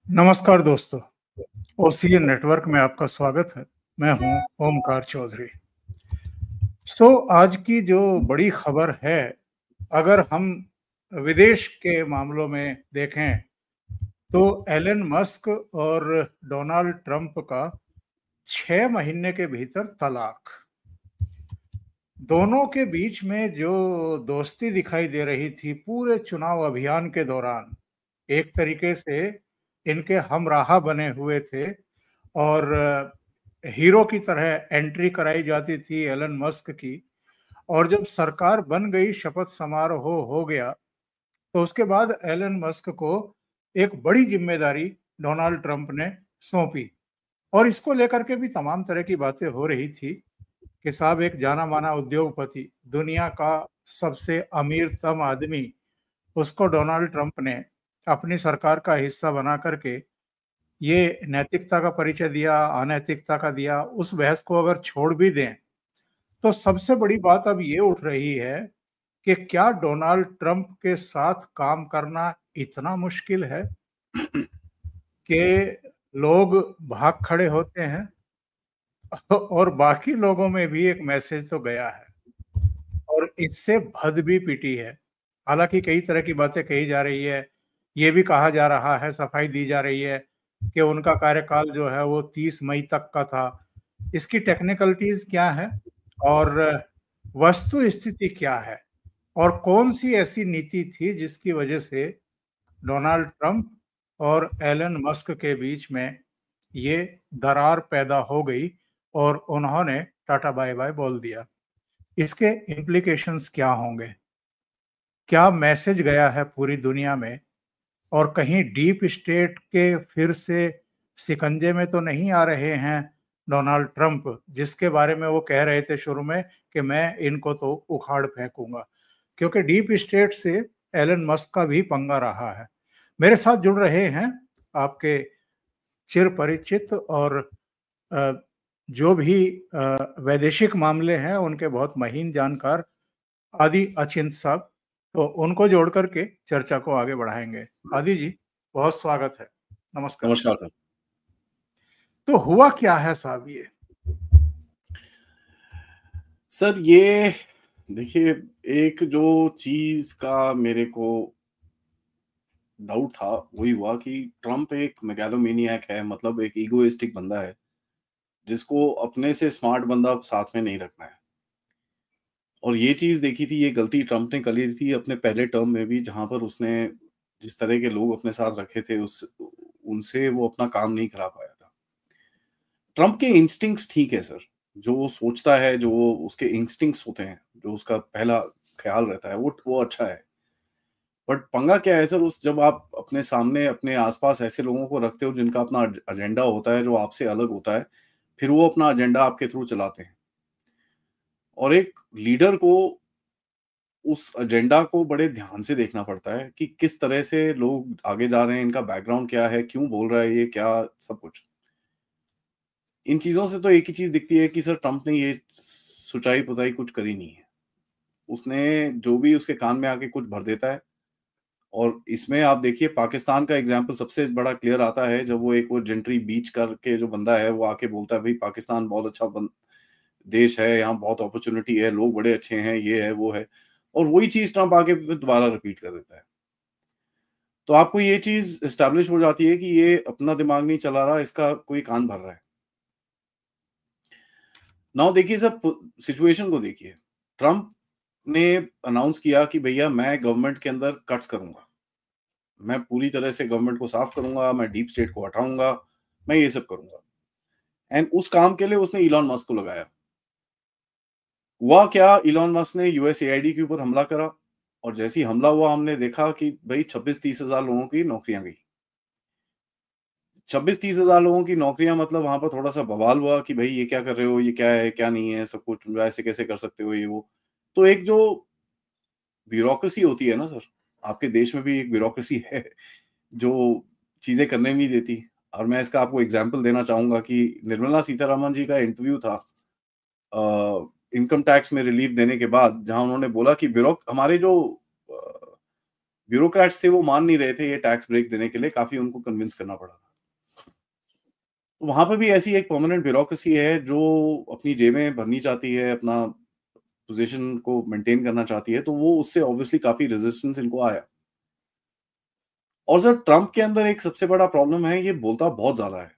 नमस्कार दोस्तों, OCN network में आपका स्वागत है। मैं हूं ओमकार चौधरी। आज की जो बड़ी खबर है, अगर हम विदेश के मामलों में देखें, तो एलन मस्क और डोनाल्ड ट्रंप का 6 महीने के भीतर तलाक। दोनों के बीच में जो दोस्ती दिखाई दे रही थी पूरे चुनाव अभियान के दौरान, एक तरीके से इनके हमराह बने हुए थे और हीरो की तरह एंट्री कराई जाती थी एलन मस्क की। और जब सरकार बन गई, शपथ समारोह हो गया, तो उसके बाद एलन मस्क को एक बड़ी जिम्मेदारी डोनाल्ड ट्रंप ने सौंपी। और इसको लेकर के भी तमाम तरह की बातें हो रही थी कि साहब, एक जाना माना उद्योगपति, दुनिया का सबसे अमीरतम आदमी, उसको डोनाल्ड ट्रंप ने अपनी सरकार का हिस्सा बना करके ये नैतिकता का परिचय दिया, अनैतिकता का दिया। उस बहस को अगर छोड़ भी दें, तो सबसे बड़ी बात अब ये उठ रही है कि क्या डोनाल्ड ट्रंप के साथ काम करना इतना मुश्किल है कि लोग भाग खड़े होते हैं। और बाकी लोगों में भी एक मैसेज तो गया है और इससे भद भी पिटी है। हालांकि कई तरह की बातें कही जा रही है, ये भी कहा जा रहा है, सफाई दी जा रही है कि उनका कार्यकाल जो है वो 30 मई तक का था। इसकी टेक्निकलिटीज क्या है और वस्तु स्थिति क्या है, और कौन सी ऐसी नीति थी जिसकी वजह से डोनाल्ड ट्रंप और एलन मस्क के बीच में ये दरार पैदा हो गई और उन्होंने टाटा बाय बाय बोल दिया। इसके इम्प्लीकेशंस क्या होंगे, क्या मैसेज गया है पूरी दुनिया में, और कहीं डीप स्टेट के फिर से शिकंजे में तो नहीं आ रहे हैं डोनाल्ड ट्रंप, जिसके बारे में वो कह रहे थे शुरू में कि मैं इनको तो उखाड़ फेंकूंगा। क्योंकि डीप स्टेट से एलन मस्क का भी पंगा रहा है। मेरे साथ जुड़ रहे हैं आपके चिर परिचित और अ, जो भी वैदेशिक मामले हैं उनके बहुत महीन जानकार आदि अचिंत साहब। तो उनको जोड़ करके चर्चा को आगे बढ़ाएंगे। आदि जी, बहुत स्वागत है। नमस्कार। नमस्कार सर। तो हुआ क्या है साहब ये? सर ये देखिए, एक जो चीज का मेरे को डाउट था वही हुआ कि ट्रम्प एक मेगालोमेनियक है, मतलब एक ईगोइस्टिक बंदा है जिसको अपने से स्मार्ट बंदा साथ में नहीं रखना है। और ये चीज देखी थी, ये गलती ट्रम्प ने करी थी अपने पहले टर्म में भी, जहां पर उसने जिस तरह के लोग अपने साथ रखे थे उस उनसे वो अपना काम नहीं करा पाया था। ट्रम्प के इंस्टिंक्ट्स ठीक है सर, जो वो सोचता है, जो उसके इंस्टिंक्ट्स होते हैं, जो उसका पहला ख्याल रहता है, वो अच्छा है। बट पंगा क्या है सर, उस जब आप अपने सामने अपने आसपास ऐसे लोगों को रखते हो जिनका अपना एजेंडा होता है जो आपसे अलग होता है, फिर वो अपना एजेंडा आपके थ्रू चलाते हैं। और एक लीडर को उस एजेंडा को बड़े ध्यान से देखना पड़ता है कि किस तरह से लोग आगे जा रहे हैं, इनका बैकग्राउंड क्या है, क्यों बोल रहा है ये, क्या सब कुछ। इन चीज़ों से तो एक ही चीज़ दिखती है कि सर ट्रम्प ने ये सुचाई-पुताई कुछ करी नहीं है। उसने जो भी उसके कान में आके कुछ भर देता है। और इसमें आप देखिए, पाकिस्तान का एग्ज़ाम्पल सबसे बड़ा क्लियर आता है, जब वो जेंट्री बीच करके जो बंदा है, वो आके बोलता है भई पाकिस्तान बहुत अच्छा देश है, यहाँ बहुत अपॉर्च्युनिटी है, लोग बड़े अच्छे हैं, ये है, वो है। और वही चीज़ ट्रम्प आके फिर दोबारा रिपीट कर देता है। तो आपको ये चीज़ एस्टेब्लिश हो जाती है कि ये अपना दिमाग नहीं चला रहा, इसका कोई कान भर रहा है। नाउ देखिए सर, सिचुएशन को देखिए। ट्रम्प ने अनाउंस किया कि भैया मैं गवर्नमेंट के अंदर कट्स करूँगा। मैं पूरी तरह से गवर्नमेंट को साफ करूँगा, मैं डीप स्टेट को हटाऊँगा, मैं ये सब करूँगा। एंड उस काम के लिए उसने इलॉन मस्क को लगाया। हुआ क्या, इलॉन मस्क ने यूएसएआईडी के ऊपर हमला करा, और जैसे ही हमला हुआ हमने देखा कि भई 26-30 हज़ार लोगों की नौकरियाँ गई। 26-30 हज़ार लोगों की नौकरियाँ, मतलब वहाँ पर थोड़ा-सा बवाल हुआ कि भई ये क्या कर रहे हो? ये क्या है, क्या नहीं है? सब कुछ ऐसे कैसे कर सकते हो, ये वो। तो एक जो ब्यूरोक्रेसी होती है ना सर, आपके देश में भी एक ब्यूरोक्रेसी है जो चीज़ें करने नहीं देती। और मैं इसका आपको एग्ज़ाम्पल देना चाहूँगा कि निर्मला सीतारमण जी का इंटरव्यू था इनकम टैक्स में रिलीफ देने के बाद, जहाँ उन्होंने बोला कि हमारे जो अ, ब्यूरोक्रेट्स थे वो मान नहीं रहे थे ये टैक्स ब्रेक देने के लिए, काफी उनको कन्विंस करना पड़ा था। तो वहां पर भी ऐसी एक परमानेंट ब्यूरोक्रेसी है जो अपनी जेबें भरनी चाहती है, अपना पोजीशन को मेंटेन करना चाहती है, तो वो उससे ऑब्वियसली काफी रेजिस्टेंस इनको आया। और सर ट्रंप के अंदर एक सबसे बड़ा प्रॉब्लम है, ये बोलता बहुत ज्यादा है।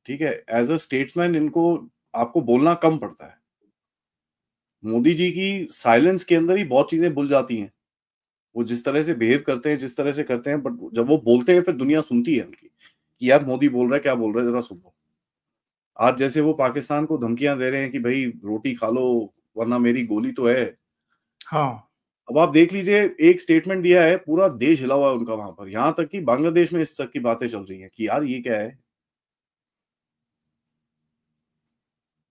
ठीक है, एज अ स्टेट्समैन इनको आपको बोलना कम पड़ता है। मोदी जी की साइलेंस के अंदर ही बहुत चीजें भूल जाती हैं। वो जिस तरह से बिहेव करते हैं, जिस तरह से करते हैं, बट जब वो बोलते हैं फिर दुनिया सुनती है उनकी कि यार मोदी बोल रहा है, क्या बोल रहा है, जरा सुनो। आज जैसे वो पाकिस्तान को धमकियां दे रहे हैं कि भाई रोटी खा लो वरना मेरी गोली तो है। हाँ, अब आप देख लीजिए, एक स्टेटमेंट दिया है, पूरा देश हिला हुआ है उनका वहां पर, यहां तक कि बांग्लादेश में इस तक की बातें चल रही हैं कि यार ये क्या है।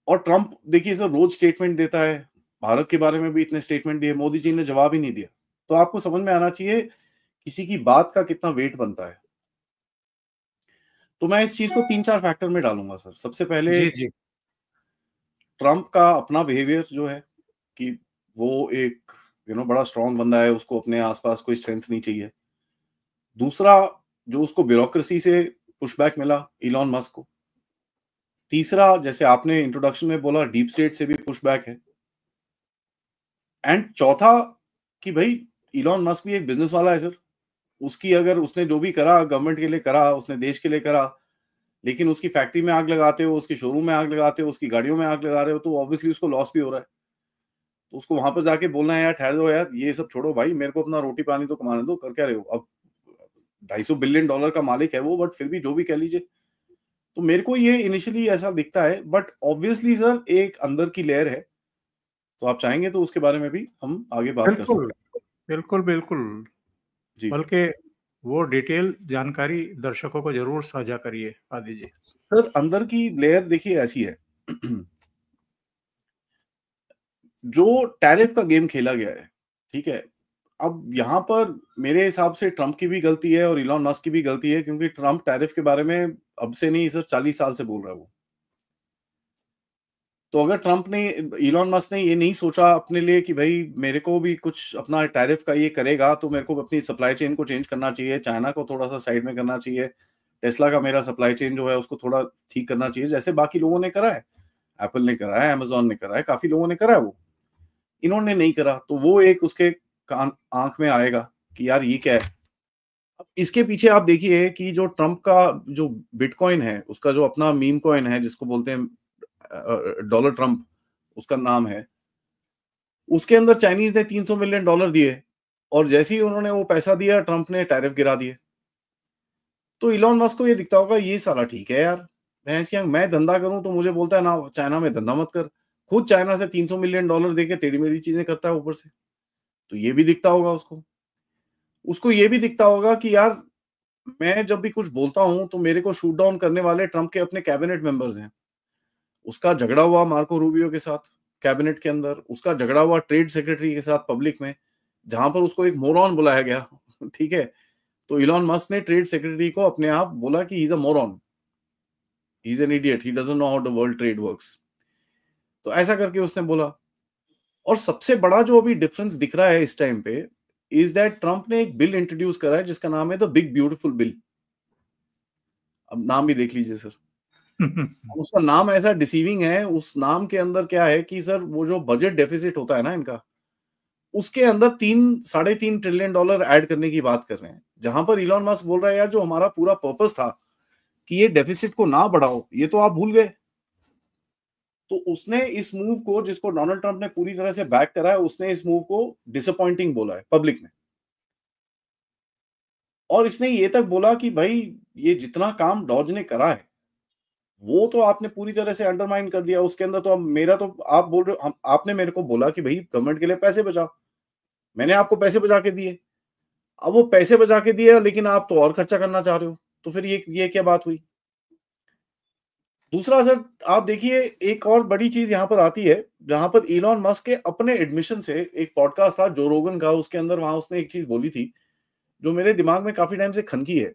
और ट्रंप देखिए सर रोज स्टेटमेंट देता है, भारत के बारे में भी इतने स्टेटमेंट दिए, मोदी जी ने जवाब ही नहीं दिया। तो आपको समझ में आना चाहिए किसी की बात का कितना वेट बनता है। तो मैं इस चीज को 3-4 फैक्टर में डालूंगा सर। सबसे पहले जी, जी। ट्रंप का अपना बिहेवियर जो है कि वो एक बड़ा स्ट्रांग बंदा है, उसको अपने आसपास कोई स्ट्रेंथ नहीं चाहिए। दूसरा, जो उसको ब्यूरोक्रेसी से पुशबैक मिला इलॉन मस्क को। तीसरा, जैसे आपने इंट्रोडक्शन में बोला, डीप स्टेट से भी पुशबैक है। एंड चौथा कि भाई इलॉन मस्क भी एक बिजनेस वाला है सर। उसकी अगर उसने जो भी करा गवर्नमेंट के लिए करा, उसने देश के लिए करा, लेकिन उसकी फैक्ट्री में आग लगाते हो, उसके शोरूम में आग लगाते हो, उसकी गाड़ियों में आग लगा रहे हो, तो ऑब्वियसली उसको लॉस भी हो रहा है। तो उसको वहां पर जाके बोलना है यार ठहर दो यार, ये सब छोड़ो भाई, मेरे को अपना रोटी पानी तो कमाने दो, कर क्या रहे हो। अब $250 बिलियन का मालिक है वो, बट फिर भी जो भी कह लीजिए। तो मेरे को ये इनिशियली ऐसा दिखता है, बट ऑब्वियसली सर एक अंदर की लेयर है। तो आप चाहेंगे तो उसके बारे में भी हम आगे बात कर बिल्कुल, सकते हैं। बिल्कुल, बिल्कुल। जी बल्कि वो डिटेल जानकारी दर्शकों को ज़रूर साझा करिए, आदि जी। सर, अंदर की लेयर देखिए ऐसी है जो टैरिफ का गेम खेला गया है, ठीक है। अब यहाँ पर मेरे हिसाब से ट्रंप की भी गलती है और इलॉन मस्क की भी गलती है, क्योंकि ट्रंप टैरिफ के बारे में अब से नहीं सर 40 साल से बोल रहा है वो। तो अगर ट्रंप ने, इलॉन मस्क ने ये नहीं सोचा अपने लिए कि भाई मेरे को भी कुछ अपना टैरिफ का ये करेगा तो मेरे को अपनी सप्लाई चेन को चेंज करना चाहिए, चाइना को थोड़ा सा साइड में करना चाहिए, टेस्ला का मेरा सप्लाई चेन जो है उसको थोड़ा ठीक करना चाहिए, जैसे बाकी लोगों ने करा है, एप्पल ने करा है, अमेजोन ने करा है, काफी लोगों ने करा है वो। इन्होंने नहीं करा, तो वो एक उसके कान आंख में आएगा कि यार ये क्या है। अब इसके पीछे आप देखिए कि जो ट्रंप का जो बिटकॉइन है, उसका जो अपना मीम कॉइन है जिसको बोलते हैं डॉलर ट्रंप, उसका नाम है, उसके अंदर चाइनीज ने $300 मिलियन दिए, और जैसे ही उन्होंने वो पैसा दिया ट्रंप ने टैरिफ गिरा दिए। तो इलॉन मस्क को ये दिखता होगा ये साला ठीक है यार, भैंस की आंख, मैं धंधा करूं तो मुझे बोलता है ना चाइना में धंधा मत कर, खुद चाइना से $300 मिलियन देके टेढ़ी मेढ़ी चीजें करता है ऊपर से। तो ये भी दिखता होगा उसको। उसको ये भी दिखता होगा कि यार मैं जब भी कुछ बोलता हूं तो मेरे को शूट डाउन करने वाले ट्रंप के अपने कैबिनेट मेंबर्स हैं। उसका झगड़ा हुआ मार्को रूबियो के साथ कैबिनेट के अंदर, उसका झगड़ा हुआ ट्रेड सेक्रेटरी के साथ पब्लिक में, जहां पर उसको एक मोरॉन बुलाया गया ठीक है। तो इलॉन मस्क ने ट्रेड सेक्रेटरी को अपने आप बोला कि he is a moron, he is an idiot, he doesn't know how the world trade works. तो ऐसा करके उसने बोला। और सबसे बड़ा जो अभी डिफरेंस दिख रहा है इस टाइम पे इज दैट ट्रंप ने एक बिल इंट्रोड्यूस करा है जिसका नाम है द बिग ब्यूटीफुल बिल। अब नाम भी देख लीजिए सर। उसका नाम ऐसा डिसीविंग है, उस नाम के अंदर क्या है कि सर वो जो बजट डेफिसिट होता है ना इनका, उसके अंदर 3-3.5 ट्रिलियन डॉलर ऐड करने की बात कर रहे हैं, जहां पर इलॉन मस्क बोल रहा है यार जो हमारा पूरा पर्पस था कि ये डेफिसिट को ना बढ़ाओ, ये तो आप भूल गए। तो उसने इस मूव को, जिसको डोनाल्ड ट्रंप ने पूरी तरह से बैक करा है, उसने इस मूव को डिसअपॉइंटिंग बोला है पब्लिक में। और इसने ये तक बोला कि भाई ये जितना काम डॉज ने करा है वो तो आपने पूरी तरह से अंडरमाइन कर दिया, उसके अंदर तो अब मेरा तो आप बोल रहे हो, आपने मेरे को बोला कि भाई गवर्नमेंट के लिए पैसे बचाओ, मैंने आपको पैसे बचा के दिए। अब वो पैसे बचा के दिए लेकिन आप तो और खर्चा करना चाह रहे हो, तो फिर ये क्या बात हुई। दूसरा सर, आप देखिए एक और बड़ी चीज यहां पर आती है, जहां पर इलॉन मस्क के अपने एडमिशन से, एक पॉडकास्ट था जो रोगन का, उसके अंदर वहां उसने एक चीज बोली थी जो मेरे दिमाग में काफी टाइम से खनकी है,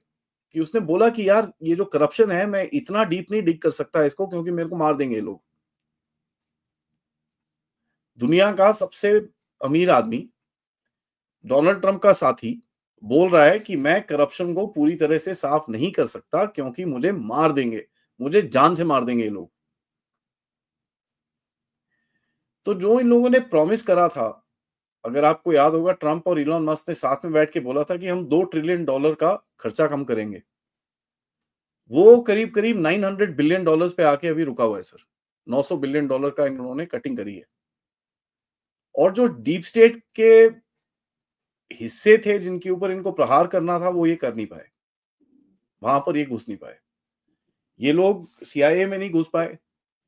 कि उसने बोला कि यार ये जो करप्शन है मैं इतना डीप नहीं डिग कर सकता इसको, क्योंकि मेरे को मार देंगे ये लोग। दुनिया का सबसे अमीर आदमी, डोनाल्ड ट्रंप का साथी, बोल रहा है कि मैं करप्शन को पूरी तरह से साफ नहीं कर सकता क्योंकि मुझे मार देंगे, मुझे जान से मार देंगे ये लोग। तो जो इन लोगों ने प्रॉमिस करा था, अगर आपको याद होगा, ट्रंप और इलॉन मस्क ने साथ में बैठ के बोला था कि हम $2 ट्रिलियन का खर्चा कम करेंगे। वो करीब-करीब $900 बिलियन पे आके अभी रुका हुआ है सर। $900 बिलियन का इन्होंने कटिंग करी है। और जो डीप स्टेट के हिस्से थे जिनके ऊपर इनको प्रहार करना था, वो ये कर नहीं पाए। वहां पर ये घुस नहीं पाए। ये लोग सीआईए में नहीं घुस पाए,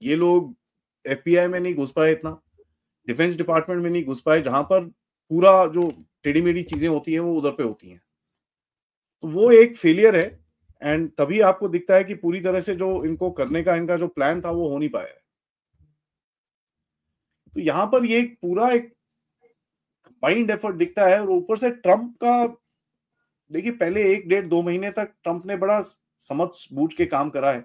ये लोग एफबीआई में नहीं घुस पाए इतना, डिफेंस डिपार्टमेंट में नहीं घुस पाए, जहां पर पूरा जो टेढ़ी-मेढ़ी चीजें होती हैं वो उधर पे होती हैं। तो वो एक फेलियर है एंड तभी आपको दिखता है कि पूरी तरह से जो इनको करने का इनका जो प्लान था वो हो नहीं पाया है। तो यहाँ पर ये पूरा एक कंबाइंड एफर्ट दिखता है और ऊपर से ट्रंप का, देखिए पहले 1 डेढ़ 2 महीने तक ट्रंप ने बड़ा समझ बूझ के काम करा है।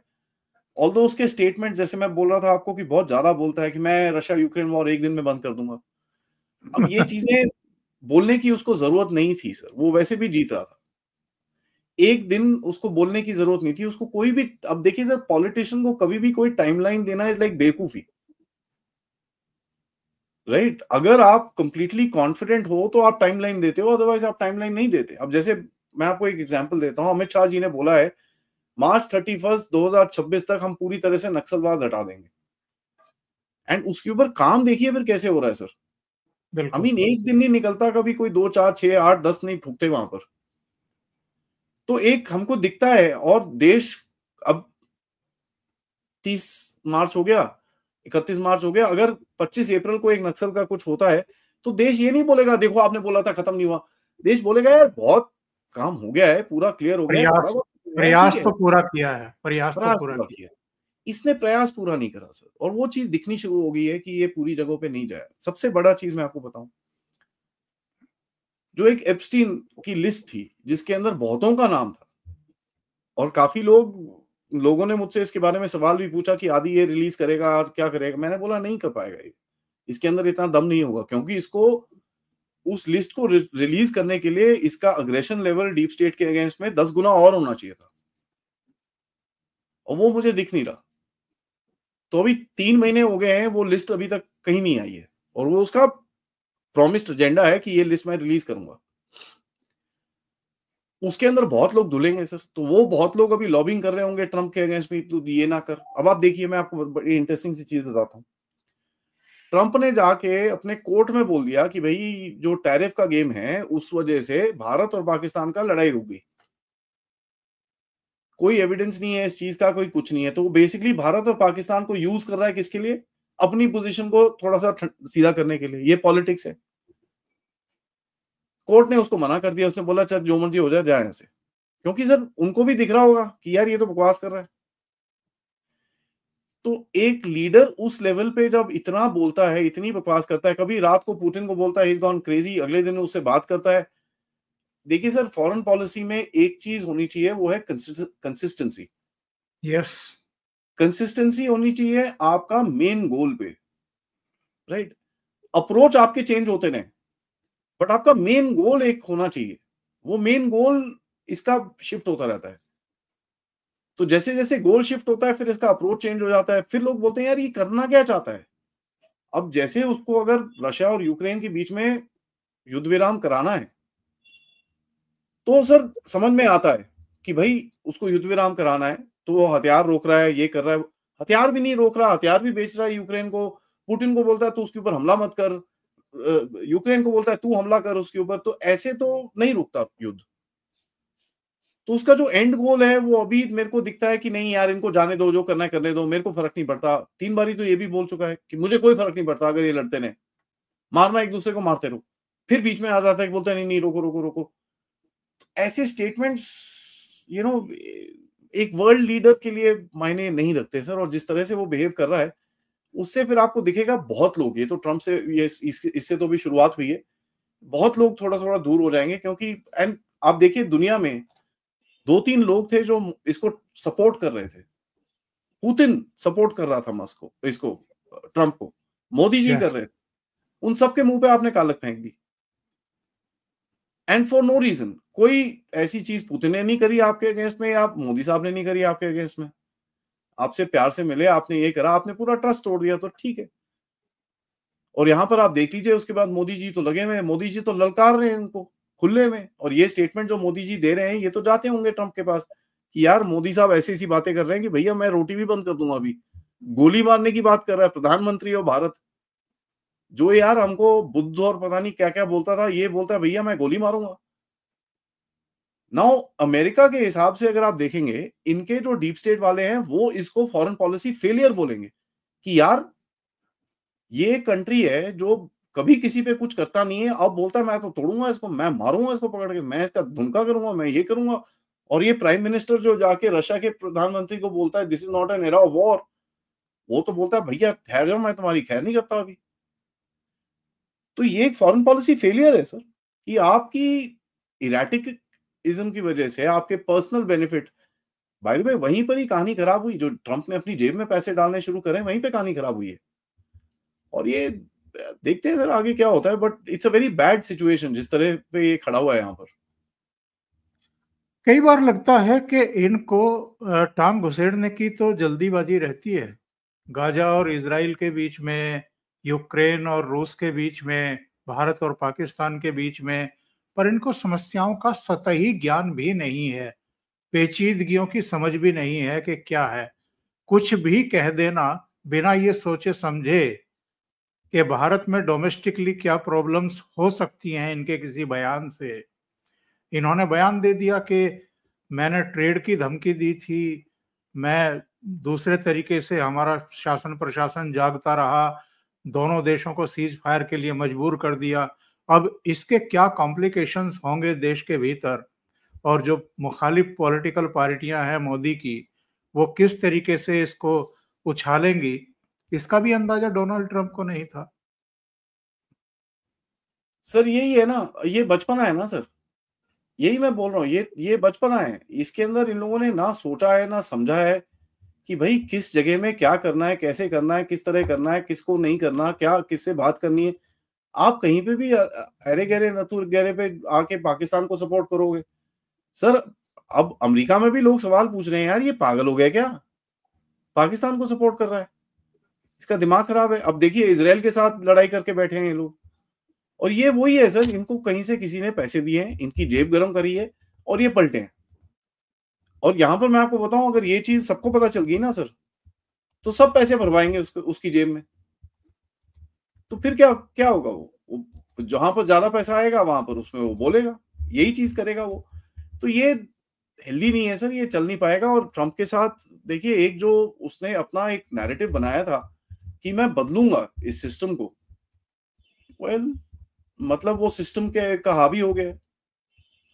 ऑल्दो उसके स्टेटमेंट, जैसे मैं बोल रहा था आपको, कि बहुत ज्यादा बोलता है कि मैं रशिया यूक्रेन वॉर 1 दिन में बंद कर दूंगा। अब ये चीजें बोलने की उसको जरूरत नहीं थी सर, वो वैसे भी जीत रहा था। 1 दिन उसको बोलने की जरूरत नहीं थी उसको कोई भी। अब देखिए सर, पॉलिटिशियन को कभी भी कोई टाइमलाइन देना इज लाइक बेवकूफी, राइट? अगर आप कंप्लीटली कॉन्फिडेंट हो तो आप टाइमलाइन देते हो, अदरवाइज आप टाइमलाइन नहीं देते। अब जैसे मैं आपको एक एग्जांपल देता हूं, अमित शाह जी ने बोला है मार्च 31 2026 तक हम पूरी तरह से नक्सलवाद हटा देंगे। एंड उसके ऊपर काम देखिए फिर कैसे हो रहा है सर। आई बिल्कुल। मीन एक दिन नहीं निकलता कभी कोई 2 4 6 8 10 नहीं ठुकते वहां पर। तो एक हमको दिखता है, और देश अब 30 मार्च हो गया, 31 मार्च हो गया, अगर 25 अप्रैल को एक नक्सल का कुछ होता है तो देश ये नहीं बोलेगा देखो आपने बोला था खत्म नहीं हुआ। देश बोलेगा यार बहुत काम हो गया है, पूरा क्लियर हो गया है, थोड़ा प्रयास बहुत हो गया है, ठीक प्रयास है। तो पूरा किया है, प्रयास तो प्रयास पूरा पूरा किया। किया, इसने प्रयास पूरा नहीं करा सर, और वो चीज दिखनी शुरू हो गई है कि ये पूरी जगहों पे नहीं जाया। सबसे बड़ा चीज मैं आपको बताऊं, जो एक एप्स्टीन की लिस्ट थी जिसके अंदर बहुतों का नाम था, और काफी लोगों ने मुझसे इसके बारे में सवाल भी पूछा कि आदि ये रिलीज करेगा और क्या करेगा। मैंने बोला नहीं कर पाएगा ये, इसके अंदर इतना दम नहीं होगा, क्योंकि इसको उस लिस्ट को रिलीज करने के लिए इसका अग्रेशन लेवल डीप स्टेट के अगेंस्ट में 10 गुना और होना चाहिए था, और वो मुझे दिख नहीं रहा। तो अभी 3 महीने हो गए हैं, वो लिस्ट अभी तक कहीं नहीं आई है, और वो उसका प्रॉमिस्ड एजेंडा है कि ये लिस्ट मैं रिलीज करूंगा। उसके अंदर बहुत लोग धुलेंगे सर, तो वो बहुत लोग अभी लॉबिंग कर रहे होंगे ट्रंप के अगेंस्ट में, तू ये ना कर। अब आप देखिए, मैं आपको बड़ी इंटरेस्टिंग सी चीज बताता हूँ। ट्रंप ने जाके अपने कोर्ट में बोल दिया कि भाई जो टैरिफ का गेम है उस वजह से भारत और पाकिस्तान का लड़ाई रुक गई। कोई एविडेंस नहीं है इस चीज का, कोई कुछ नहीं है। तो वो बेसिकली भारत और पाकिस्तान को यूज कर रहा है किसके लिए? अपनी पोजीशन को थोड़ा सा सीधा करने के लिए। ये पॉलिटिक्स है। कोर्ट ने उसको मना कर दिया, उसने बोला चल जो मर्जी हो जाए, जाए ऐसे। क्योंकि सर उनको भी दिख रहा होगा कि यार ये तो बकवास कर रहा है। तो एक लीडर उस लेवल पे जब इतना बोलता है, इतनी बकवास करता है, कभी रात को पुतिन को बोलता है ही इज गॉन क्रेजी, अगले दिन उससे बात करता है। देखिए सर, फॉरेन पॉलिसी में एक चीज होनी चाहिए, वो है कंसिस्टेंसी। यस। कंसिस्टेंसी होनी चाहिए आपका मेन गोल पे, राइट? अप्रोच आपके चेंज होते रहे, बट आपका मेन गोल एक होना चाहिए। वो मेन गोल इसका शिफ्ट होता रहता है। तो जैसे जैसे गोल शिफ्ट होता है, फिर इसका अप्रोच चेंज हो जाता है। फिर लोग बोलते हैं यार ये करना क्या चाहता है। अब जैसे उसको अगर रशिया और यूक्रेन के बीच में युद्ध विराम कराना है, तो सर समझ में आता है कि भाई उसको युद्ध विराम कराना है, तो वो हथियार रोक रहा है, ये कर रहा है। हथियार भी नहीं रोक रहा, हथियार भी बेच रहा है यूक्रेन को। पुतिन को बोलता है तू उसके ऊपर हमला मत कर, यूक्रेन को बोलता है तू हमला कर उसके ऊपर। तो ऐसे तो नहीं रुकता युद्ध। तो उसका जो एंड गोल है वो अभी मेरे को दिखता है कि नहीं यार, इनको जाने दो, जो करना है करने दो, मेरे को फर्क नहीं पड़ता। 3 बारी तो ये भी बोल चुका है कि मुझे कोई फर्क नहीं पड़ता अगर ये लड़ते रहे, मारना एक दूसरे को, मारते रहो। फिर बीच में आ जाता है कि बोलता है नहीं नहीं रोको रोको रोको। ऐसे स्टेटमेंट्स एक वर्ल्ड लीडर के लिए मायने नहीं रखते सर। और जिस तरह से वो बिहेव कर रहा है, उससे फिर आपको दिखेगा बहुत लोग, ये तो ट्रंप से ये इससे तो भी शुरुआत हुई है, बहुत लोग थोड़ा थोड़ा दूर हो जाएंगे। क्योंकि एंड आप देखिए दुनिया में 2-3 लोग थे जो इसको सपोर्ट कर रहे थे। पुतिन सपोर्ट कर रहा था मस्क को, इसको, ट्रंप को। मोदी जी कर यस। रहे थे। उन सबके मुंह पे आपने कालक फेंक दी। And for no reason. कोई ऐसी चीज पुतिन ने नहीं करी आपके अगेंस्ट में, या मोदी साहब ने नहीं करी आपके अगेंस्ट में। आपसे प्यार से मिले, आपने ये करा, आपने पूरा ट्रस्ट तोड़ दिया, तो ठीक है। और यहाँ पर आप देख लीजिए, उसके बाद मोदी जी तो लगे हुए हैं, मोदी जी तो ललकार रहे हैं उनको खुले में। और ये स्टेटमेंट जो मोदी जी दे रहे हैं, ये तो जाते होंगे ट्रंप के पास कि यार मोदी साहब ऐसी ऐसी बातें कर रहे हैं कि भैया मैं रोटी भी बंद कर दूंगा अभी। गोली मारने की बात कर रहा है प्रधानमंत्री और भारत, जो यार हमको बुद्ध और पता नहीं क्या क्या बोलता था, ये बोलता है भैया मैं गोली मारूंगा। नाउ अमेरिका के हिसाब से अगर आप देखेंगे, इनके जो डीप स्टेट वाले हैं वो इसको फॉरेन पॉलिसी फेलियर बोलेंगे कि यार ये कंट्री है जो कभी किसी पे कुछ करता नहीं है, अब बोलता है मैं तो तोड़ूंगा इसको, मैं मारूंगा इसको पकड़ के, मैं इसका धुनका करूंगा, मैं ये करूंगा। और ये प्राइम मिनिस्टर जो जाके रशिया के प्रधानमंत्री को बोलता है this is not an era of war, वो तो बोलता है भैया ठहर जाओ, मैं तुम्हारी खैर नहीं करता अभी। तो ये एक फॉरेन पॉलिसी फेलियर है सर, कि आपकी इराटिकिज्म की वजह से आपके personal benefit, by the way वहीं पर ही कहानी खराब हुई, जो ट्रंप ने अपनी जेब में पैसे डालने शुरू करे वहीं पे कहानी खराब हुई है। और ये देखते हैं सर आगे क्या होता है, but it's a very bad situation जिस तरह पे ये खड़ा हुआ है यहाँ पर। कई बार लगता है कि इनको टांग घुसेड़ने की तो जल्दीबाजी रहती है। गाजा और इजराइल के बीच में, यूक्रेन और रूस के बीच में, भारत और पाकिस्तान के बीच में, पर इनको समस्याओं का सतही ज्ञान भी नहीं है, पेचीदगियों की समझ भी नहीं है कि क्या है। कुछ भी कह देना बिना ये सोचे समझे कि भारत में डोमेस्टिकली क्या प्रॉब्लम्स हो सकती हैं इनके किसी बयान से। इन्होंने बयान दे दिया कि मैंने ट्रेड की धमकी दी थी, मैं दूसरे तरीके से हमारा शासन प्रशासन जागता रहा, दोनों देशों को सीज फायर के लिए मजबूर कर दिया। अब इसके क्या कॉम्प्लिकेशंस होंगे देश के भीतर, और जो मुखालिफ पॉलिटिकल पार्टियां हैं मोदी की, वो किस तरीके से इसको उछालेंगी, इसका भी अंदाजा डोनाल्ड ट्रंप को नहीं था। सर यही है ना, ये बचपना है ना सर, यही मैं बोल रहा हूँ, ये बचपना है। इसके अंदर इन लोगों ने ना सोचा है ना समझा है कि भाई किस जगह में क्या करना है, कैसे करना है, किस तरह करना है, किसको नहीं करना, क्या किससे बात करनी है। आप कहीं पे भी अरे गहरे नतूर गहरे पे आके पाकिस्तान को सपोर्ट करोगे सर। अब अमेरिका में भी लोग सवाल पूछ रहे हैं, यार ये पागल हो गया क्या, पाकिस्तान को सपोर्ट कर रहा है, इसका दिमाग खराब है। अब देखिए इसराइल के साथ लड़ाई करके बैठे हैं ये लोग। और ये वही है सर, इनको कहीं से किसी ने पैसे दिए हैं, इनकी जेब गर्म करी है और ये पलटे हैं। और यहां पर मैं आपको बताऊं, अगर ये चीज सबको पता चल गई ना सर, तो सब पैसे भरवाएंगे उसकी जेब में। तो फिर क्या क्या होगा, वो जहां पर ज्यादा पैसा आएगा वहां पर उसमें वो बोलेगा, यही चीज करेगा वो। तो ये हेल्दी नहीं है सर, ये चल नहीं पाएगा। और ट्रंप के साथ देखिए, एक जो उसने अपना एक नैरेटिव बनाया था कि मैं बदलूंगा इस सिस्टम को, वेल मतलब वो सिस्टम के का हावी हो गया।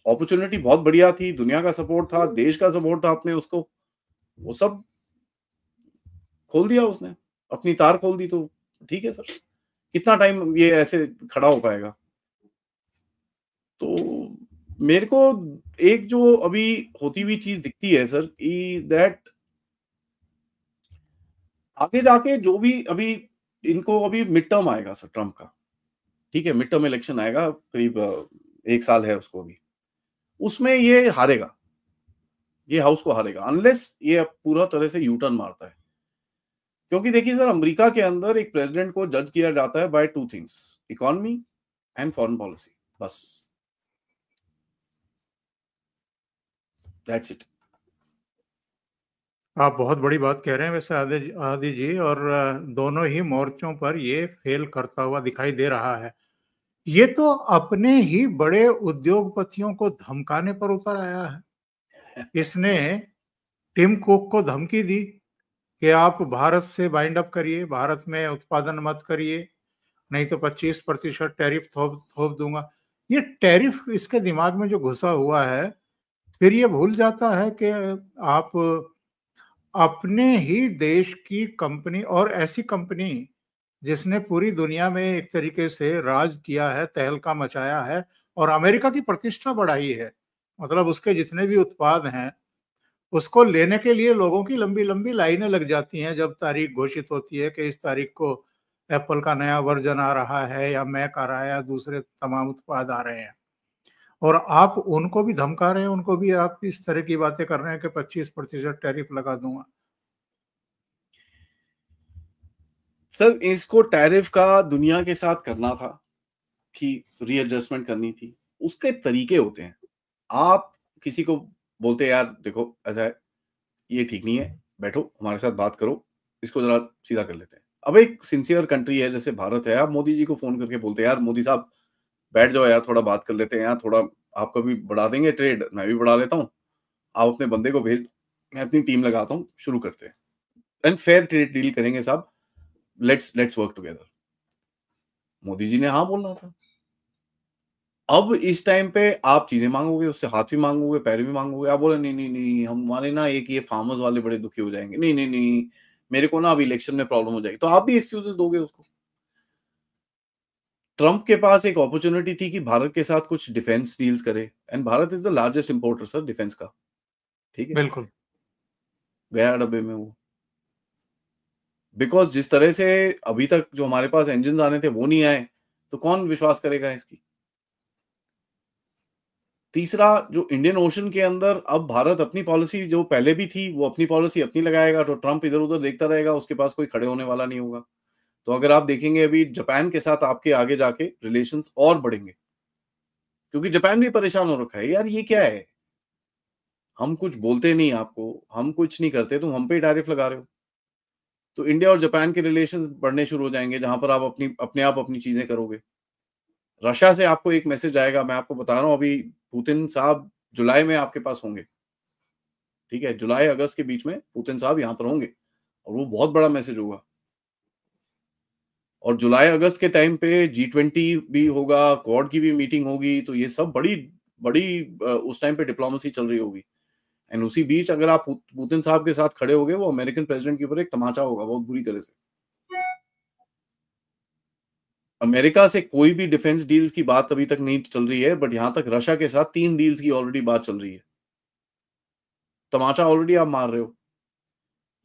अपॉर्चुनिटी बहुत बढ़िया थी, दुनिया का सपोर्ट था, देश का सपोर्ट था, अपने उसको वो सब खोल दिया उसने, अपनी तार खोल दी। तो ठीक है सर, कितना टाइम ये ऐसे खड़ा हो पाएगा। तो मेरे को एक जो अभी होती हुई चीज दिखती है सर, दैट आगे जाके जो भी अभी इनको अभी मिड टर्म आएगा सर ट्रम्प का, ठीक है, मिड टर्म इलेक्शन आएगा, करीब 1 साल है उसको अभी, उसमें ये हारेगा, ये हाउस को हारेगा अनलेस ये अब पूरा तरह से यू टर्न मारता है। क्योंकि देखिए सर, अमेरिका के अंदर एक प्रेसिडेंट को जज किया जाता है by 2 things, economy and foreign policy, बस, दैट्स इट। आप बहुत बड़ी बात कह रहे हैं वैसे आदि आदि जी, और दोनों ही मोर्चों पर ये फेल करता हुआ दिखाई दे रहा है। ये तो अपने ही बड़े उद्योगपतियों को धमकाने पर उतर आया है। इसने टिम कुक को धमकी दी कि आप भारत से बाइंड अप करिए, भारत में उत्पादन मत करिए, नहीं तो 25% टैरिफ थोप थोप दूंगा। ये टैरिफ इसके दिमाग में जो घुसा हुआ है, फिर ये भूल जाता है कि आप अपने ही देश की कंपनी, और ऐसी कंपनी जिसने पूरी दुनिया में एक तरीके से राज किया है, तहलका मचाया है और अमेरिका की प्रतिष्ठा बढ़ाई है। मतलब उसके जितने भी उत्पाद हैं, उसको लेने के लिए लोगों की लंबी-लंबी लाइनें लग जाती हैं जब तारीख घोषित होती है कि इस तारीख को एप्पल का नया वर्जन आ रहा है या मैक आ रहा है या दूसरे तमाम उत्पाद आ रहे हैं। और आप उनको भी धमका रहे हैं, उनको भी आप इस तरह की बातें कर रहे हैं कि 25% टैरिफ लगा दूंगा। सर इसको टैरिफ का दुनिया के साथ करना था कि रीएडजस्टमेंट करनी थी, उसके तरीके होते हैं। आप किसी को बोलते हैं यार देखो ऐसा है, ये ठीक नहीं है, बैठो हमारे साथ बात करो, इसको जरा सीधा कर लेते हैं। अब एक सिंसियर कंट्री है जैसे भारत है, आप मोदी जी को फोन करके बोलते हैं यार मोदी साहब बैठ जाओ यार, थोड़ा बात कर लेते हैं यार, थोड़ा आपका भी बढ़ा देंगे ट्रेड, मैं भी बढ़ा लेता हूँ, आप अपने बंदे को भेज, मैं अपनी टीम लगाता हूँ, शुरू करते हैं एंड फेयर ट्रेड डील करेंगे साहब, let's work together. Modi ji ने हाँ बोलना था। अब इस टाइम पे आप चीजें मांगोगे, उससे हाथ भी मांगोगे, पैर भी मांगोगे, आप बोले नहीं नहीं नहीं हमारे ना एक ये फार्मर्स वाले बड़े दुखी हो जाएंगे, नहीं नहीं नहीं मेरे को ना अभी इलेक्शन में प्रॉब्लम हो जाएगी, तो आप भी एक्सक्यूजेस दोगे उसको। ट्रंप के पास एक अपॉर्चुनिटी थी कि भारत के साथ कुछ डिफेंस डील्स करे, and Bharat is the largest importer sir defence का, ठीक है, बिल्कुल। गया डब्बे में वो। बिकॉज जिस तरह से अभी तक जो हमारे पास इंजन आने थे वो नहीं आए, तो कौन विश्वास करेगा इसकी। तीसरा, जो इंडियन ओशन के अंदर अब भारत अपनी पॉलिसी जो पहले भी थी वो अपनी पॉलिसी अपनी लगाएगा, तो ट्रंप इधर उधर देखता रहेगा, उसके पास कोई खड़े होने वाला नहीं होगा। तो अगर आप देखेंगे अभी जापान के साथ आपके आगे जाके रिलेशंस और बढ़ेंगे, क्योंकि जापान भी परेशान हो रखा है यार, ये क्या है, हम कुछ बोलते नहीं आपको, हम कुछ नहीं करते, तुम हम पे टैरिफ लगा रहे हो। तो इंडिया और जापान के रिलेशंस बढ़ने शुरू हो जाएंगे, जहां पर आप अपने आप अपनी चीजें करोगे। रशिया से आपको एक मैसेज आएगा, मैं आपको बता रहा हूं, अभी पुतिन साहब जुलाई में आपके पास होंगे, ठीक है, जुलाई अगस्त के बीच में पुतिन साहब यहाँ पर होंगे, और वो बहुत बड़ा मैसेज होगा। और जुलाई अगस्त के टाइम पे G20 भी होगा, क्वाड की भी मीटिंग होगी, तो ये सब बड़ी बड़ी उस टाइम पे डिप्लोमेसी चल रही होगी। एंड उसी बीच अगर आप पुतिन साहब के साथ खड़े होगे, वो अमेरिकन प्रेसिडेंट के ऊपर एक तमाचा होगा बहुत बुरी तरह से। अमेरिका से कोई भी डिफेंस डील्स की बात अभी तक नहीं चल रही है, बट यहां तक रशिया के साथ 3 डील्स की ऑलरेडी बात चल रही है। तमाचा ऑलरेडी आप मार रहे हो।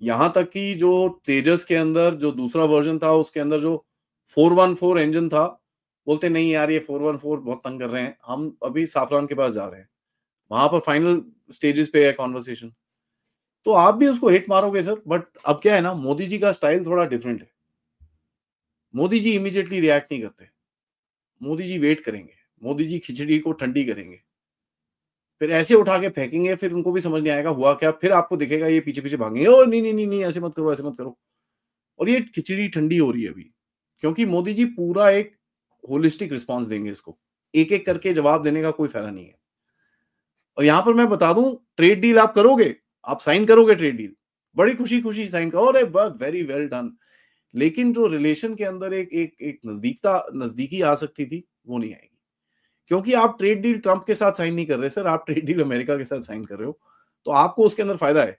यहां तक कि जो तेजस के अंदर जो दूसरा वर्जन था, उसके अंदर जो 414 इंजन था, बोलते नहीं यार ये 414 बहुत तंग कर रहे हैं, हम अभी साफरान के पास जा रहे हैं, वहां पर फाइनल स्टेजेस पे है कॉन्वर्सेशन। तो आप भी उसको हिट मारोगे सर, बट अब क्या है ना, मोदी जी का स्टाइल थोड़ा डिफरेंट है। मोदी जी इमीडिएटली रिएक्ट नहीं करते, मोदी जी वेट करेंगे, मोदी जी खिचड़ी को ठंडी करेंगे, फिर ऐसे उठा के फेंकेंगे, फिर उनको भी समझ नहीं आएगा हुआ क्या, फिर आपको दिखेगा ये पीछे पीछे भागेंगे, ओ नहीं नहीं नहीं नहीं ऐसे मत करो, ऐसे मत करो। और ये खिचड़ी ठंडी हो रही है अभी, क्योंकि मोदी जी पूरा एक होलिस्टिक रिस्पॉन्स देंगे इसको, एक एक करके जवाब देने का कोई फायदा नहीं है। और यहां पर मैं बता दूं, ट्रेड डील आप करोगे, आप साइन करोगे ट्रेड डील, बड़ी खुशी खुशी साइन करो, अरे वेरी वेल डन, लेकिन जो रिलेशन के अंदर एक एक एक नजदीकी आ सकती थी, वो नहीं आएगी। क्योंकि आप ट्रेड डील ट्रंप के साथ साइन नहीं कर रहे सर, आप ट्रेड डील अमेरिका के साथ साइन कर रहे हो, तो आपको उसके अंदर फायदा है।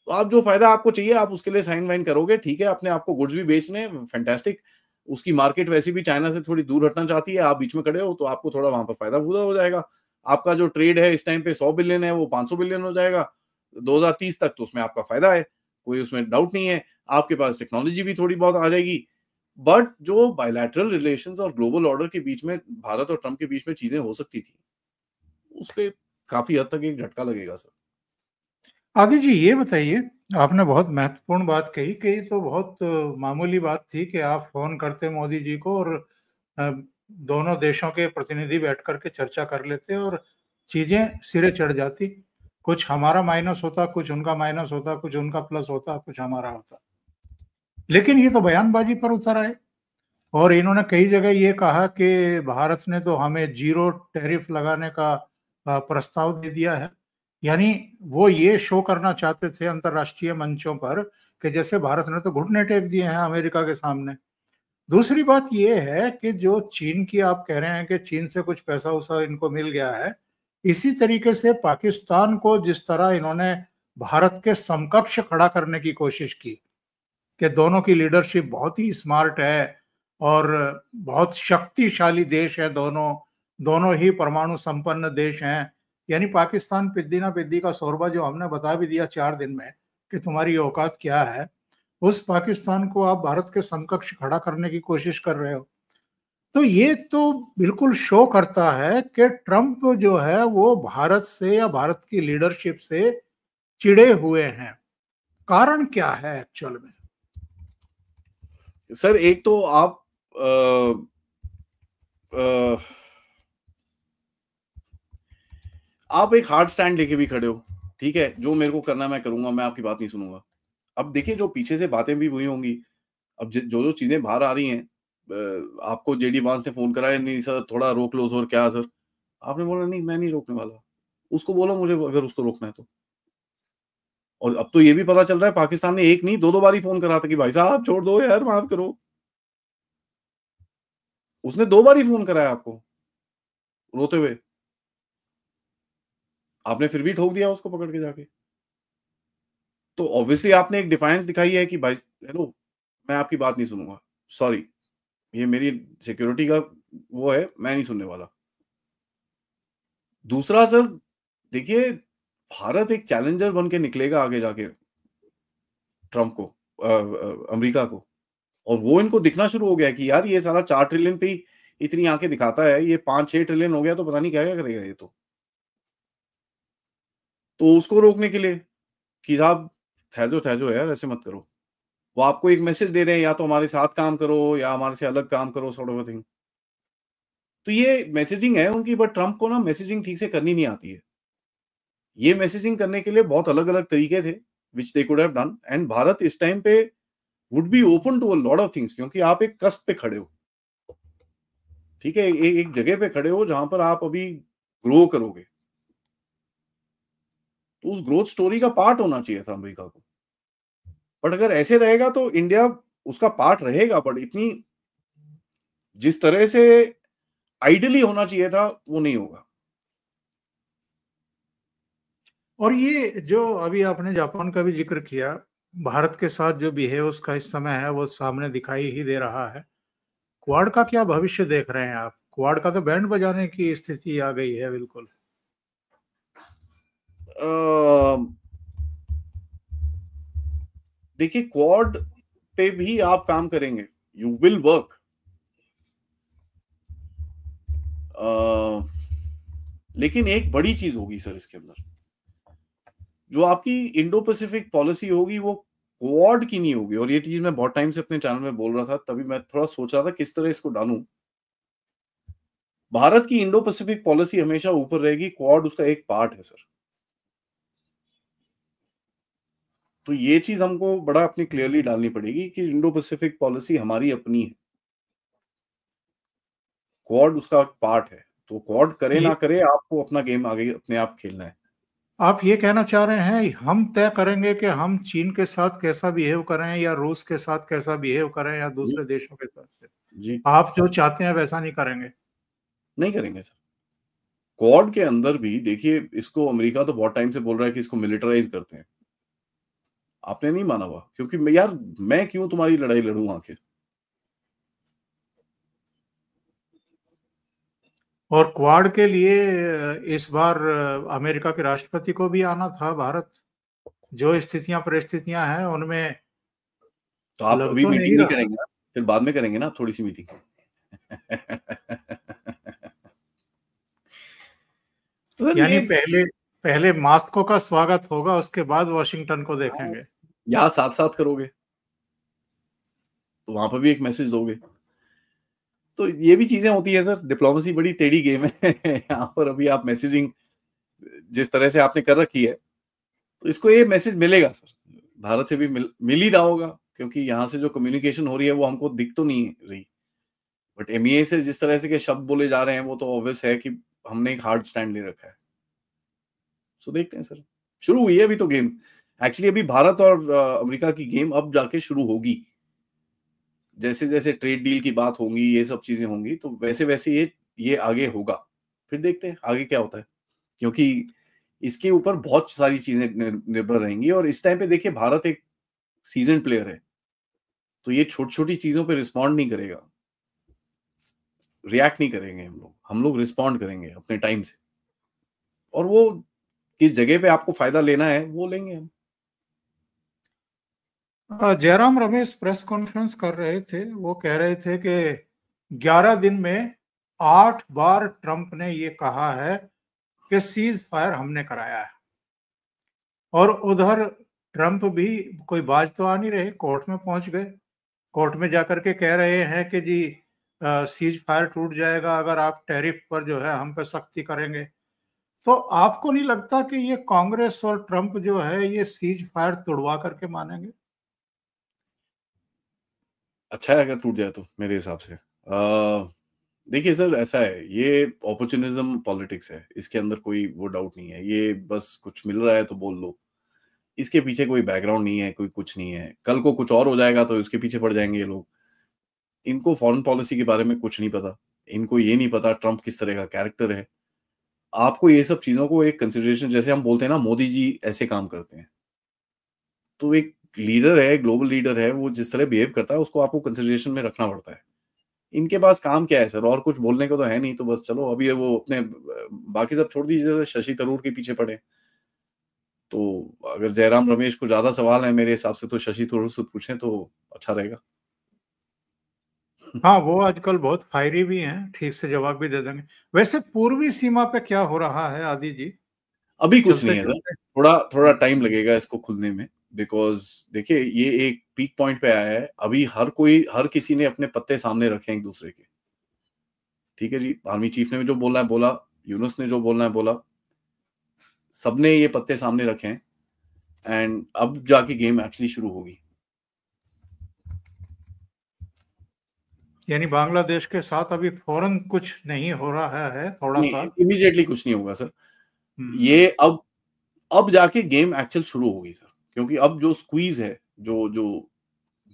तो आप जो फायदा आपको चाहिए आप उसके लिए साइन वाइन करोगे, ठीक है, अपने आपको गुड्स भी बेचने, फैंटास्टिक, उसकी मार्केट वैसे भी चाइना से थोड़ी दूर हटना चाहती है, आप बीच में खड़े हो, तो आपको थोड़ा वहां पर फायदा हो जाएगा। आपका जो ट्रेड है इस टाइम पे 100 बिलियन है, वो 500 बिलियन हो जाएगा 2030 तक, तो उसमें आपका फायदा है, कोई उसमें डाउट नहीं है। आपके पास टेक्नोलॉजी भी थोड़ी बहुत आ जाएगी। बट जो बायलैटरल रिलेशंस और ग्लोबल ऑर्डर के बीच में, भारत और ट्रंप के बीच में चीजें हो सकती थी, उस पे काफी हद तक एक झटका लगेगा सर। आदि जी ये बताइए, आपने बहुत महत्वपूर्ण बात कही कि ये तो बहुत मामूली बात थी कि आप फोन करते मोदी जी को और दोनों देशों के प्रतिनिधि बैठ करके चर्चा कर लेते और चीजें सिरे चढ़ जाती। कुछ हमारा माइनस होता, कुछ उनका माइनस होता, कुछ उनका प्लस होता, कुछ हमारा होता। लेकिन ये तो बयानबाजी पर उतर आए और इन्होंने कई जगह ये कहा कि भारत ने तो हमें जीरो टैरिफ लगाने का प्रस्ताव दे दिया है। यानी वो ये शो करना चाहते थे अंतर्राष्ट्रीय मंचों पर कि जैसे भारत ने तो घुटने टेक दिए हैं अमेरिका के सामने। दूसरी बात ये है कि जो चीन की आप कह रहे हैं कि चीन से कुछ पैसा उसा इनको मिल गया है, इसी तरीके से पाकिस्तान को जिस तरह इन्होंने भारत के समकक्ष खड़ा करने की कोशिश की कि दोनों की लीडरशिप बहुत ही स्मार्ट है और बहुत शक्तिशाली देश है, दोनों दोनों ही परमाणु संपन्न देश हैं। यानी पाकिस्तान पिद्दी ना पिद्दी का शोरबा जो हमने बता भी दिया 4 दिन में कि तुम्हारी औकात क्या है, उस पाकिस्तान को आप भारत के समकक्ष खड़ा करने की कोशिश कर रहे हो। तो ये तो बिल्कुल शो करता है कि ट्रंप जो है वो भारत से या भारत की लीडरशिप से चिढ़े हुए हैं। कारण क्या है एक्चुअल में? सर एक तो आप अ, आप एक हार्ड स्टैंड लेके भी खड़े हो, ठीक है? जो मेरे को करना है मैं करूँगा, मैं आपकी बात नहीं सुनूँगा। अब देखिए जो पीछे से बातें भी हुई होंगी, अब ज जो-जो चीज़ें बाहर आ रही हैं, आपको जेडी वांस ने फ़ोन करा है, "नहीं सर, थोड़ा रोक लो सर।" "क्या सर?" आपने बोला, "नहीं, मैं नहीं रोकने वाला।" उसको बोलो मुझे अगर उसको रोकना है तो। और अब तो ये भी पता चल रहा है पाकिस्तान ने एक नहीं 2-2 बार ही फ़ोन करा था कि भाई साहब छोड़ दो यार, माफ़ करो। उसने 2 बार ही फ़ोन करा है आपको, रोते हुए। आपने फिर भी ठोक दिया उसको पकड़ के जाके। तो ऑब्वियसली आपने एक डिफायंस दिखाई है कि भाई हेलो, मैं आपकी बात नहीं सुनूँगा, सॉरी, ये मेरी सिक्योरिटी का वो है, मैं नहीं सुनने वाला। दूसरा सर, देखिए भारत एक चैलेंजर बन के निकलेगा आगे जाके ट्रम्प को अमेरिका को, और वो इनको दिखना शुरू हो गया है कि यार ये साला 4 ट्रिलियन पे ही इतनी आँखें दिखाता है, ये 5-6 ट्रिलियन हो गया तो पता नहीं क्या-क्या करेगा ये तो। तो उसको रोकने के लिए कि साहब ठहर जाओ यार, ऐसे मत करो। वो आपको एक मैसेज दे रहे हैं, या तो हमारे साथ काम करो या हमारे से अलग काम करो, सॉर्ट ऑफ अ थिंग। तो ये मैसेजिंग है उनकी, बट ट्रम्प को ना मैसेजिंग ठीक से करनी नहीं आती है। ये मैसेजिंग करने के लिए बहुत अलग-अलग तरीके थे, which they could have done, and Bharat इस टाइम पे would be open to a lot of things, क्योंकि आप एक कस्प पे खड़े हो, ठीक है? एक जगह पे खड़े हो जहाँ पर आप अभी ग्रो करोगे। तो उस ग्रोथ स्टोरी का पार्ट होना चाहिए था अमेरिका को। बट अगर ऐसे रहेगा तो इंडिया उसका पार्ट रहेगा, बट इतनी जिस तरह से आइडियली होना चाहिए था, वो नहीं होगा। और ये जो अभी आपने जापान का भी जिक्र किया, भारत के साथ जो बिहेव उसका इस समय है वो सामने दिखाई ही दे रहा है। क्वाड का क्या भविष्य देख रहे हैं आप? क्वाड का तो बैंड बजाने की स्थिति आ गई है बिल्कुल। अ, देखिए क्वाड पे भी आप काम करेंगे, यू विल वर्क। लेकिन एक बड़ी चीज़ होगी सर इसके अंदर, जो आपकी इंडो पैसिफिक पॉलिसी होगी वो क्वाड की नहीं होगी, और ये चीज़ मैं बहुत टाइम से अपने चैनल में बोल रहा था, तभी मैं थोड़ा सोच रहा था किस तरह इसको डालूँ। भारत की इंडो पैसिफिक पॉलिसी हमेशा ऊपर रहेगी, क्वाड उसका एक पार्ट है सर। तो ये चीज़ हमको बड़ा अपनी क्लियरली डालनी पड़ेगी कि इंडो पैसिफिक पॉलिसी हमारी अपनी है, क्वाड उसका पार्ट है। तो क्वाड करे ये ना करे, आपको अपना गेम आगे अपने आप खेलना है। आप ये कहना चाह रहे हैं हम तय करेंगे कि हम चीन के साथ कैसा बिहेव करें या रूस के साथ कैसा बिहेव करें या जी, दूसरे देशों के साथ? जी, आप जो चाहते हैं वैसा नहीं करेंगे? नहीं करेंगे सर। क्वाड के अंदर भी देखिए, इसको अमेरिका तो बहुत टाइम से बोल रहा है कि इसको मिलिटराइज़ करते हैं। आपने नहीं माना हुआ, क्योंकि मैं यार मैं क्यों तुम्हारी लड़ाई लड़ूँ आके? और क्वाड के लिए इस बार अमेरिका के राष्ट्रपति को भी आना था भारत। जो स्थितियां परिस्थितियां हैं उनमें तो आप लग अभी तो नहीं मीटिंग नहीं रहा। करेंगे ना? फिर बाद में करेंगे ना आप थोड़ी-सी मीटिंग। तो सर यानी ये पहले पहले मॉस्को का स्वागत होगा, उसके बाद वॉशिंगटन को हाँ, देखेंगे। यहाँ साथ-साथ करोगे, तो वहाँ पर भी एक मैसेज दोगे। तो ये भी चीज़ें होती हैं सर, डिप्लोमेसी बड़ी टेढ़ी गेम है। यहाँ पर अभी आप मैसेजिंग जिस तरह से आपने कर रखी है, तो इसको ये मैसेज मिलेगा सर। भारत से भी मिल ही रहा होगा, क्योंकि यहाँ से जो कम्युनिकेशन हो रही है वो हमको दिख तो नहीं रही। बट एमईए से जिस तरह से के शब्द बोले जा रहे हैं, वो तो ऑब्वियस है कि हमने एक हार्ड स्टैंड ले रखा है। सो देखते हैं सर। शुरू हुई है अभी तो गेम। एक्चुअली अभी भारत और अमेरिका की गेम अब जाके शुरू होगी। जैसे-जैसे ट्रेड डील की बात होंगी, ये सब चीज़ें होंगी, तो वैसे-वैसे ये आगे होगा। फिर देखते हैं आगे क्या होता है। क्योंकि इसके ऊपर बहुत सारी चीज़ें निर्भर रहेंगी, और इस टाइम पे देखिए भारत एक सीज़न्ड प्लेयर है। तो ये छोटी-छोटी चीज़ों पे रिस्पॉन्ड नहीं करेगा। रिएक्ट नहीं करेंगे हम लोग। हम लोग रिस्पॉन्ड करेंगे अपने टाइम से, और वो किस जगह पे आपको फ़ायदा लेना है, वो लेंगे हम। जयराम रमेश प्रेस कॉन्फ्रेंस कर रहे थे। वो कह रहे थे कि 11 दिन में 8 बार ट्रंप ने ये कहा है कि सीज फायर हमने कराया है। और उधर ट्रंप भी कोई बाज तो आ नहीं रहे, कोर्ट में पहुंच गए। कोर्ट में जाकर के कह रहे हैं कि जी सीज फायर टूट जाएगा अगर आप टैरिफ पर जो है हम पे सख्ती करेंगे। तो आपको नहीं लगता कि ये कांग्रेस और ट्रंप जो है ये सीज फायर तोड़वा करके मानेंगे? अच्छा है अगर टूट जाए तो, मेरे हिसाब से। देखिए सर, ऐसा है, ये अपॉर्चुनिज्म पॉलिटिक्स है, इसके अंदर कोई वो डाउट नहीं है। ये बस कुछ मिल रहा है तो बोल लो। इसके पीछे कोई बैकग्राउंड नहीं है, कोई कुछ नहीं है। कल को कुछ और हो जाएगा तो उसके पीछे पड़ जाएंगे ये लोग। इनको फॉरेन पॉलिसी के बारे में कुछ नहीं पता। इनको ये नहीं पता ट्रंप किस तरह का कैरेक्टर है। आपको ये सब चीज़ों को एक कंसिडरेशन, जैसे हम बोलते हैं ना, मोदी जी ऐसे काम करते हैं। तो एक लीडर है, ग्लोबल लीडर है, वो जिस तरह बिहेव करता है उसको आपको कंसिडरेशन में रखना पड़ता है। इनके पास काम क्या है सर? और कुछ बोलने को तो है नहीं, तो बस चलो अभी वो अपने बाकी सब छोड़ दीजिए, जैसे शशि थरूर के पीछे पड़े। तो अगर जयराम रमेश को ज़्यादा सवाल है मेरे हिसाब से, तो शशि थरूर से पूछें तो अच्छा रहेगा। हाँ, वो आजकल बहुत फायरी भी हैं, ठीक से जवाब भी दे देंगे। वैसे पूर्वी सीमा पे क्या हो रहा है आदि जी? अभी कुछ नहीं है सर, चलते-चलते थोड़ा टाइम लगेगा इसको खुलने में, बिकॉज़ देखिए ये एक पीक पॉइंट पे आया है। अभी हर किसी ने अपने पत्ते सामने रखे हैं एक-दूसरे के। ठीक है जी, आर्मी चीफ ने भी जो बोलना है बोला, यूनुस ने जो बोलना है बोला। सबने ये पत्ते सामने रखे हैं एंड अब जाके गेम एक्चुअली शुरू होगी। यानी बांग्लादेश के साथ अभी फौरन कुछ नहीं हो रहा है, नहीं, थोड़ा-सा। इमीडिएटली कुछ नहीं होगा सर। हुँ। ये अब जाके गेम एक्चुअल शुरू होगी सर, क्योंकि अब जो स्क्वीज़ है, जो जो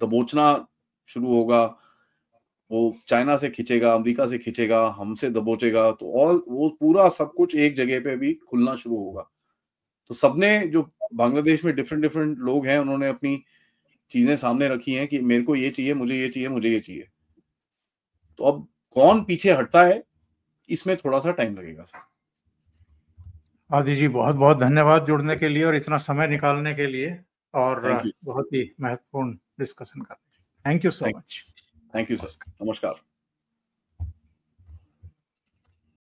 दबोचना शुरू होगा, वो चाइना से खींचेगा, अमेरिका से खींचेगा, हमसे दबोचेगा, तो ऑल वो पूरा सब कुछ एक जगह पे अभी खुलना शुरू होगा। तो सबने जो बांग्लादेश में डिफरेंट डिफरेंट लोग हैं, उन्होंने अपनी चीज़ें सामने रखी हैं कि मेरे को ये चाहिए, मुझे ये चाहिए, मुझे ये चाहिए। तो अब कौन पीछे हटता है, इसमें थोड़ा-सा टाइम लगेगा सर। आदि जी, बहुत-बहुत धन्यवाद जुड़ने के लिए और इतना समय निकालने के लिए, और थैंक यू, बहुत ही महत्वपूर्ण डिस्कशन करने के लिए। Thank you so thank much. Thank you sir. नमस्कार। नमस्कार।